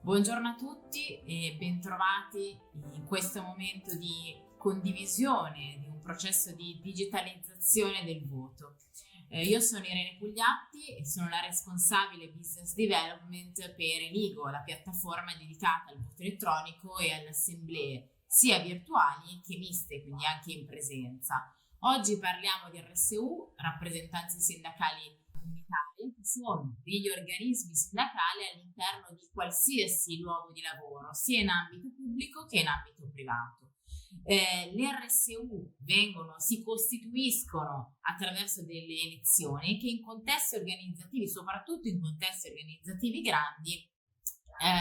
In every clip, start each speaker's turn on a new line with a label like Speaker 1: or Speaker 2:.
Speaker 1: Buongiorno a tutti e bentrovati in questo momento di condivisione di un processo di digitalizzazione del voto. Io sono Irene Pugliatti e sono la responsabile Business Development per Eligo, la piattaforma dedicata al voto elettronico e alle assemblee, sia virtuali che miste, quindi anche in presenza. Oggi parliamo di RSU, rappresentanze sindacali comunitarie, che sono degli organismi sindacali all'interno di qualsiasi luogo di lavoro, sia in ambito pubblico che in ambito privato. Le RSU si costituiscono attraverso delle elezioni che in contesti organizzativi, soprattutto in contesti organizzativi grandi,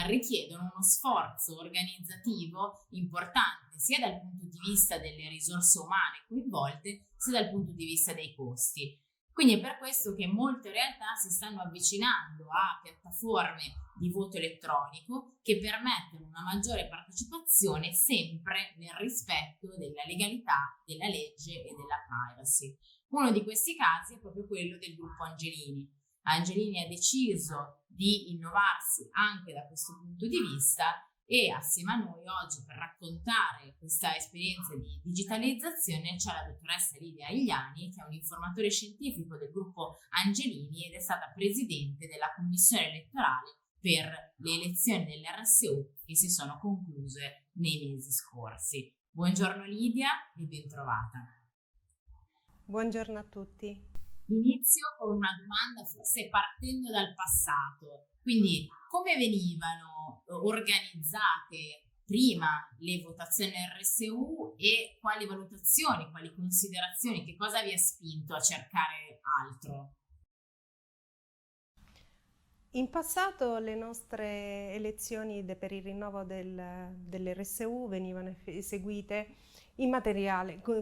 Speaker 1: richiedono uno sforzo organizzativo importante sia dal punto di vista delle risorse umane coinvolte sia dal punto di vista dei costi. Quindi è per questo che molte realtà si stanno avvicinando a piattaforme di voto elettronico che permettono una maggiore partecipazione sempre nel rispetto della legalità, della legge e della privacy. Uno di questi casi è proprio quello del gruppo Angelini. Angelini ha deciso di innovarsi anche da questo punto di vista e assieme a noi oggi per raccontare questa esperienza di digitalizzazione c'è la dottoressa Lidia Agliani, che è un informatore scientifico del gruppo Angelini ed è stata presidente della commissione elettorale per le elezioni dell'RSU che si sono concluse nei mesi scorsi. Buongiorno Lidia e bentrovata.
Speaker 2: Buongiorno a tutti.
Speaker 1: Inizio con una domanda, forse partendo dal passato. Quindi, come venivano organizzate prima le votazioni RSU e quali valutazioni, quali considerazioni, che cosa vi ha spinto a cercare altro?
Speaker 2: In passato le nostre elezioni per il rinnovo dell'RSU venivano eseguite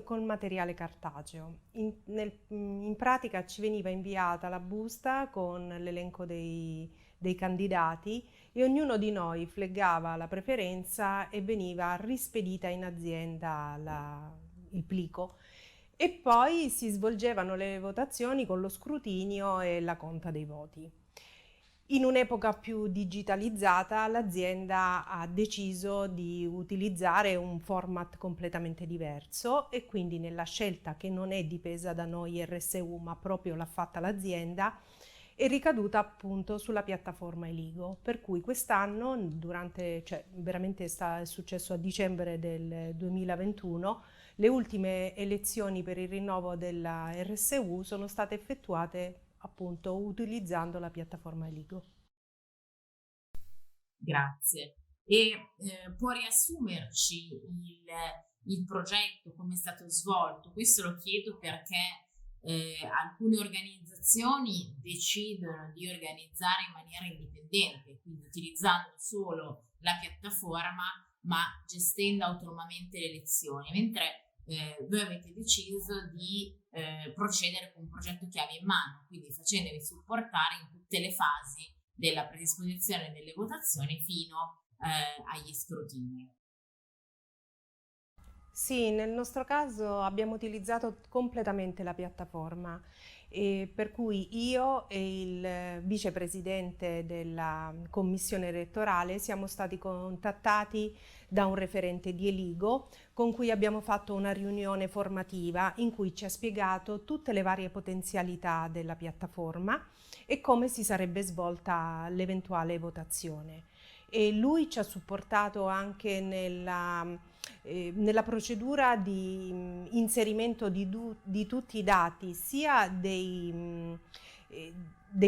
Speaker 2: con materiale cartaceo. In pratica ci veniva inviata la busta con l'elenco dei candidati e ognuno di noi fleggava la preferenza e veniva rispedita in azienda il plico. E poi si svolgevano le votazioni con lo scrutinio e la conta dei voti. In un'epoca più digitalizzata, l'azienda ha deciso di utilizzare un format completamente diverso e quindi nella scelta, che non è dipesa da noi RSU ma proprio l'ha fatta l'azienda, è ricaduta appunto sulla piattaforma Eligo, per cui quest'anno, veramente è successo a dicembre del 2021, le ultime elezioni per il rinnovo della RSU sono state effettuate appunto utilizzando la piattaforma Eligo.
Speaker 1: Grazie. E può riassumerci il progetto, come è stato svolto? Questo lo chiedo perché alcune organizzazioni decidono di organizzare in maniera indipendente, quindi utilizzando solo la piattaforma ma gestendo autonomamente le elezioni, mentre voi avete deciso di procedere con un progetto chiave in mano, quindi facendovi supportare in tutte le fasi della predisposizione delle votazioni fino agli scrutini.
Speaker 2: Sì, nel nostro caso abbiamo utilizzato completamente la piattaforma, e per cui io e il vicepresidente della commissione elettorale siamo stati contattati da un referente di Eligo con cui abbiamo fatto una riunione formativa in cui ci ha spiegato tutte le varie potenzialità della piattaforma e come si sarebbe svolta l'eventuale votazione. E lui ci ha supportato anche nella procedura di inserimento di tutti i dati, sia dei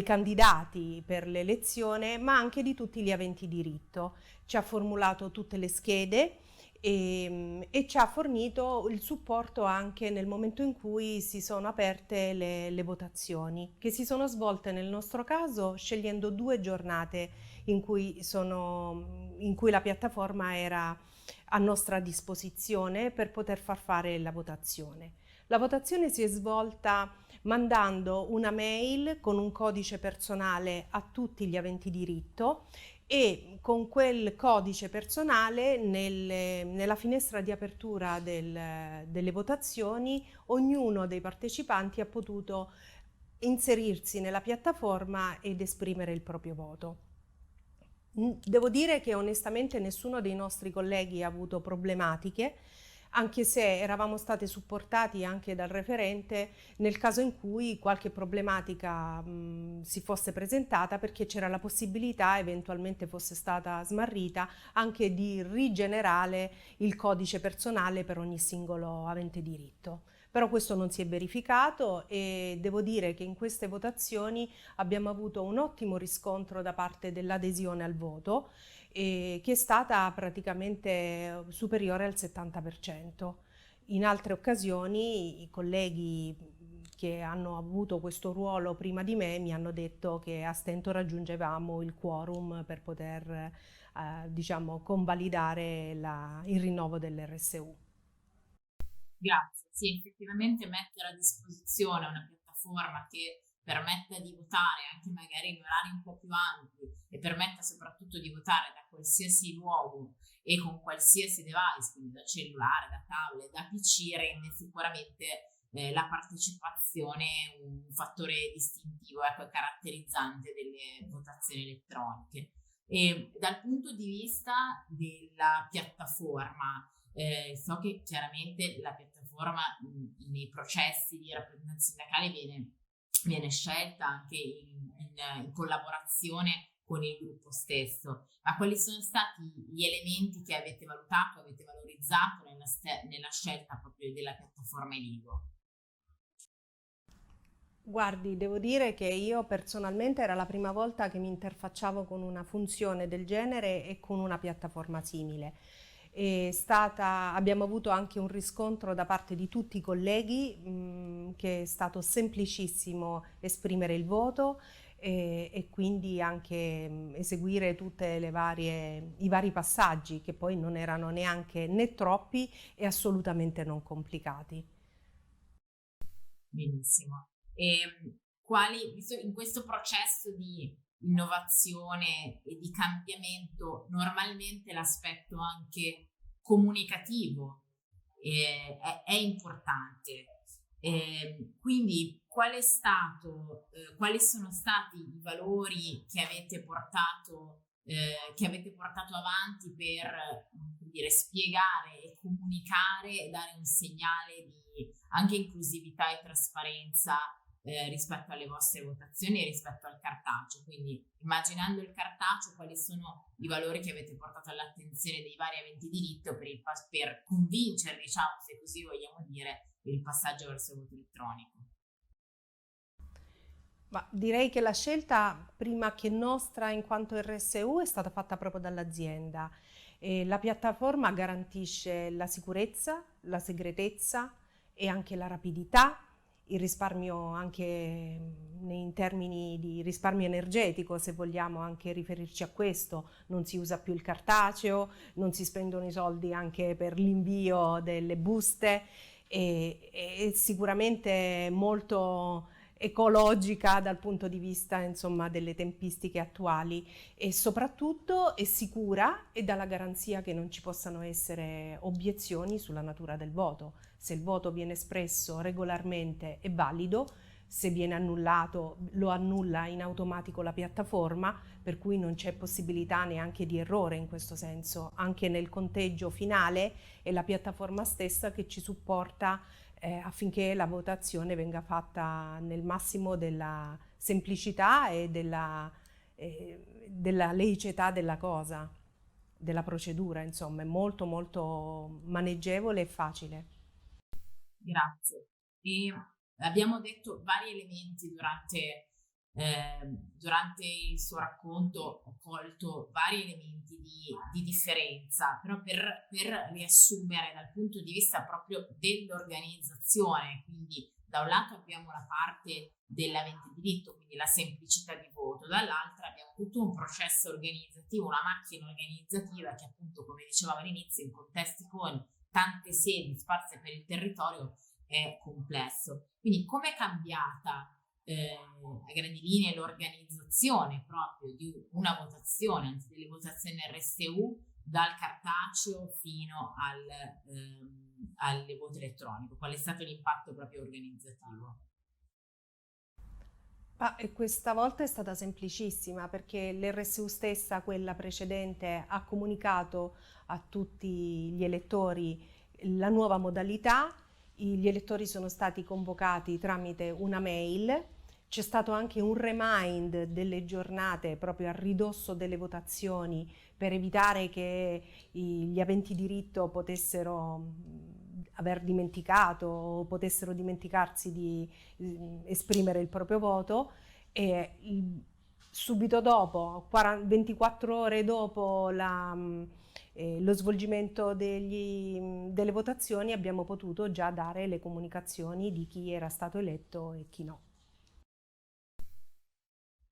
Speaker 2: candidati per l'elezione, ma anche di tutti gli aventi diritto. Ci ha formulato tutte le schede e ci ha fornito il supporto anche nel momento in cui si sono aperte le votazioni, che si sono svolte nel nostro caso scegliendo 2 giornate in cui la piattaforma era a nostra disposizione per poter far fare la votazione. La votazione si è svolta mandando una mail con un codice personale a tutti gli aventi diritto e con quel codice personale nella finestra di apertura delle votazioni ognuno dei partecipanti ha potuto inserirsi nella piattaforma ed esprimere il proprio voto. Devo dire che onestamente nessuno dei nostri colleghi ha avuto problematiche, anche se eravamo state supportati anche dal referente nel caso in cui qualche problematica si fosse presentata, perché c'era la possibilità, eventualmente fosse stata smarrita, anche di rigenerare il codice personale per ogni singolo avente diritto. Però questo non si è verificato e devo dire che in queste votazioni abbiamo avuto un ottimo riscontro da parte dell'adesione al voto, che è stata praticamente superiore al 70%. In altre occasioni i colleghi che hanno avuto questo ruolo prima di me mi hanno detto che a stento raggiungevamo il quorum per poter diciamo, convalidare il rinnovo dell'RSU.
Speaker 1: Grazie. Sì, effettivamente mettere a disposizione una piattaforma che permetta di votare anche magari in orari un po' più ampi e permetta soprattutto di votare da qualsiasi luogo e con qualsiasi device, quindi da cellulare, da tablet, da PC, rende sicuramente la partecipazione un fattore distintivo, ecco, e caratterizzante delle votazioni elettroniche. E dal punto di vista della piattaforma, so che chiaramente la piattaforma nei processi di rappresentanza sindacale viene scelta anche in collaborazione con il gruppo stesso, ma quali sono stati gli elementi che avete valutato, avete valorizzato nella scelta proprio della piattaforma Eligo?
Speaker 2: Guardi, devo dire che io personalmente era la prima volta che mi interfacciavo con una funzione del genere e con una piattaforma simile. Abbiamo avuto anche un riscontro da parte di tutti i colleghi, che è stato semplicissimo esprimere il voto e quindi anche eseguire tutte i vari passaggi che poi non erano neanche né troppi e assolutamente non complicati.
Speaker 1: Benissimo. Visto in questo processo di innovazione e di cambiamento, normalmente l'aspetto anche comunicativo è importante. Quindi quali sono stati i valori che avete portato avanti per dire, spiegare e comunicare e dare un segnale di anche inclusività e trasparenza rispetto alle vostre votazioni e rispetto al cartaceo? Quindi, immaginando il cartaceo, quali sono i valori che avete portato all'attenzione dei vari aventi diritto per convincere, diciamo, se così vogliamo dire, il passaggio verso il voto elettronico?
Speaker 2: Ma direi che la scelta, prima che nostra in quanto RSU, è stata fatta proprio dall'azienda. La piattaforma garantisce la sicurezza, la segretezza e anche la rapidità, il risparmio anche in termini di risparmio energetico, se vogliamo anche riferirci a questo. Non si usa più il cartaceo, non si spendono i soldi anche per l'invio delle buste e sicuramente molto ecologica dal punto di vista, insomma, delle tempistiche attuali e soprattutto è sicura e dà la garanzia che non ci possano essere obiezioni sulla natura del voto. Se il voto viene espresso regolarmente è valido, se viene annullato lo annulla in automatico la piattaforma, per cui non c'è possibilità neanche di errore in questo senso. Anche nel conteggio finale è la piattaforma stessa che ci supporta affinché la votazione venga fatta nel massimo della semplicità e della laicità della cosa, della procedura, insomma, è molto molto maneggevole e facile.
Speaker 1: Grazie. E abbiamo detto vari elementi durante il suo racconto, ho colto vari elementi di differenza, però per riassumere dal punto di vista proprio dell'organizzazione, quindi da un lato abbiamo la parte dell'avente diritto, quindi la semplicità di voto, dall'altra abbiamo tutto un processo organizzativo, una macchina organizzativa che appunto, come dicevamo all'inizio, in contesti con tante sedi sparse per il territorio è complesso. Quindi come è cambiata a grandi linee l'organizzazione proprio di una votazione, anzi delle votazioni RSU, dal cartaceo fino al voto elettronico? Qual è stato l'impatto proprio organizzativo?
Speaker 2: E questa volta è stata semplicissima perché l'RSU stessa, quella precedente, ha comunicato a tutti gli elettori la nuova modalità, gli elettori sono stati convocati tramite una mail, c'è stato anche un remind delle giornate proprio a ridosso delle votazioni per evitare che gli aventi diritto potessero aver dimenticato o potessero dimenticarsi di esprimere il proprio voto e subito dopo, 24 ore dopo lo svolgimento delle votazioni abbiamo potuto già dare le comunicazioni di chi era stato eletto e chi no.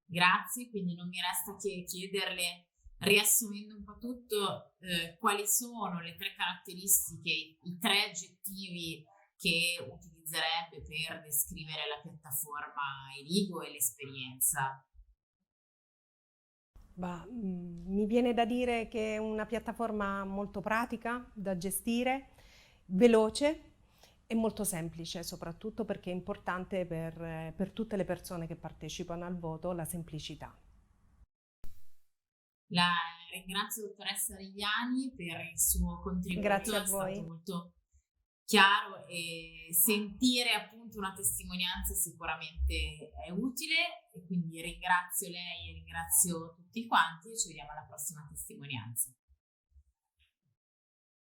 Speaker 1: Grazie, quindi non mi resta che chiederle, riassumendo un po' tutto, quali sono le 3 caratteristiche, i 3 aggettivi che utilizzerebbe per descrivere la piattaforma Eligo e l'esperienza.
Speaker 2: Mi viene da dire che è una piattaforma molto pratica da gestire, veloce e molto semplice, soprattutto perché è importante per tutte le persone che partecipano al voto la semplicità.
Speaker 1: La ringrazio, dottoressa Rigliani, per il suo contributo.
Speaker 2: Grazie a
Speaker 1: è
Speaker 2: voi.
Speaker 1: stato molto chiaro e sentire appunto una testimonianza sicuramente è utile, e quindi ringrazio lei e ringrazio tutti quanti e ci vediamo alla prossima testimonianza.